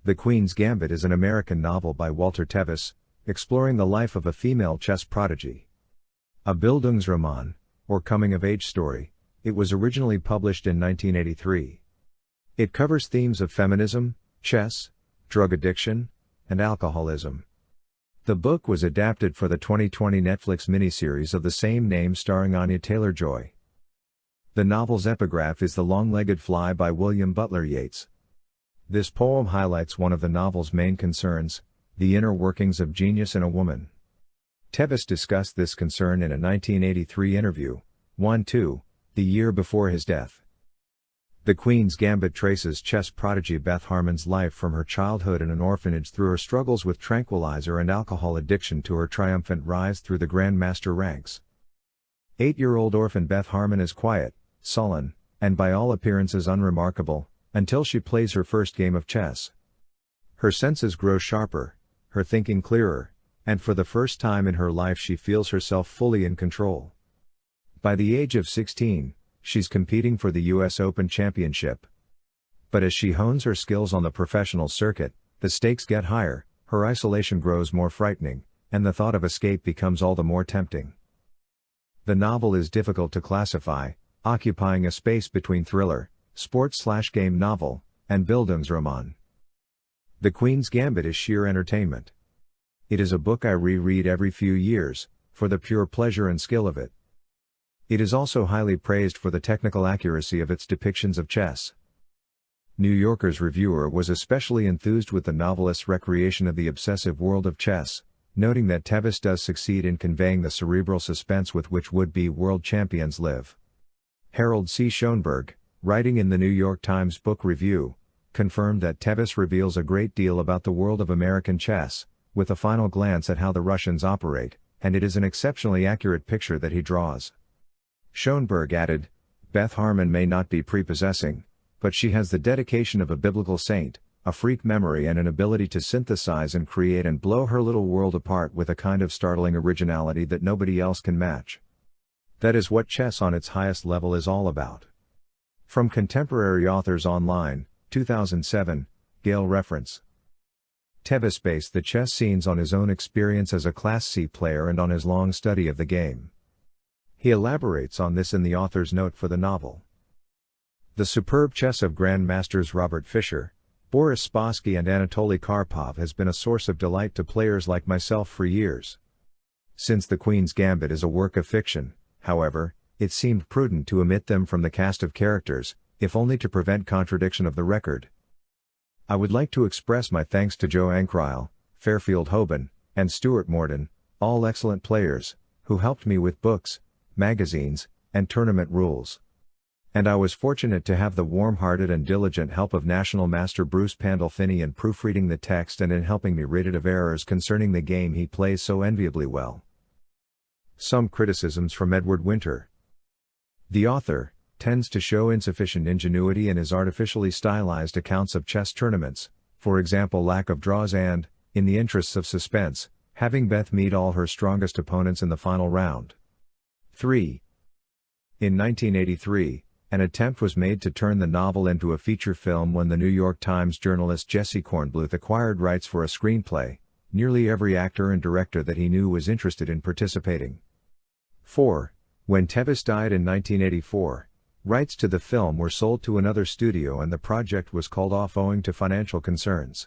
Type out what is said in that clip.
The Queen's Gambit is an American novel by Walter Tevis, exploring the life of a female chess prodigy. A bildungsroman, or coming-of-age story, it was originally published in 1983. It covers themes of feminism, chess, drug addiction, and alcoholism. The book was adapted for the 2020 Netflix miniseries of the same name starring Anya Taylor-Joy. The novel's epigraph is The Long-Legged Fly by William Butler Yeats. This poem highlights one of the novel's main concerns, the inner workings of genius in a woman. Tevis discussed this concern in a 1983 interview, the year before his death. The Queen's Gambit traces chess prodigy Beth Harmon's life from her childhood in an orphanage through her struggles with tranquilizer and alcohol addiction to her triumphant rise through the Grandmaster ranks. 8-year-old orphan Beth Harmon is quiet, sullen, and by all appearances unremarkable, until she plays her first game of chess. Her senses grow sharper, her thinking clearer, and for the first time in her life she feels herself fully in control. By the age of 16, she's competing for the US Open Championship. But as she hones her skills on the professional circuit, the stakes get higher, her isolation grows more frightening, and the thought of escape becomes all the more tempting. The novel is difficult to classify, occupying a space between thriller, sports/game novel, and bildungsroman. The Queen's Gambit is sheer entertainment. It is a book I reread every few years, for the pure pleasure and skill of it. It is also highly praised for the technical accuracy of its depictions of chess. New Yorker's reviewer was especially enthused with the novelist's recreation of the obsessive world of chess, noting that Tevis does succeed in conveying the cerebral suspense with which would-be world champions live. Harold C. Schoenberg, writing in the New York Times Book Review, confirmed that Tevis reveals a great deal about the world of American chess, with a final glance at how the Russians operate, and it is an exceptionally accurate picture that he draws. Schoenberg added, Beth Harmon may not be prepossessing, but she has the dedication of a biblical saint, a freak memory and an ability to synthesize and create and blow her little world apart with a kind of startling originality that nobody else can match. That is what chess on its highest level is all about. From Contemporary Authors Online, 2007, Gale reference. Tevis based the chess scenes on his own experience as a Class C player and on his long study of the game. He elaborates on this in the author's note for the novel. The superb chess of Grandmasters Robert Fischer, Boris Spassky and Anatoly Karpov has been a source of delight to players like myself for years. Since The Queen's Gambit is a work of fiction, however, it seemed prudent to omit them from the cast of characters, if only to prevent contradiction of the record. I would like to express my thanks to Joe Ankryle, Fairfield Hoban, and Stuart Morden, all excellent players, who helped me with books, magazines, and tournament rules. And I was fortunate to have the warm-hearted and diligent help of National Master Bruce Pandolfini in proofreading the text and in helping me rid it of errors concerning the game he plays so enviably well. Some criticisms from Edward Winter. The author tends to show insufficient ingenuity in his artificially stylized accounts of chess tournaments, for example lack of draws and, in the interests of suspense, having Beth meet all her strongest opponents in the final round. 3. In 1983, an attempt was made to turn the novel into a feature film when the New York Times journalist Jesse Kornbluth acquired rights for a screenplay. Nearly every actor and director that he knew was interested in participating. 4. When Tevis died in 1984, rights to the film were sold to another studio and the project was called off owing to financial concerns.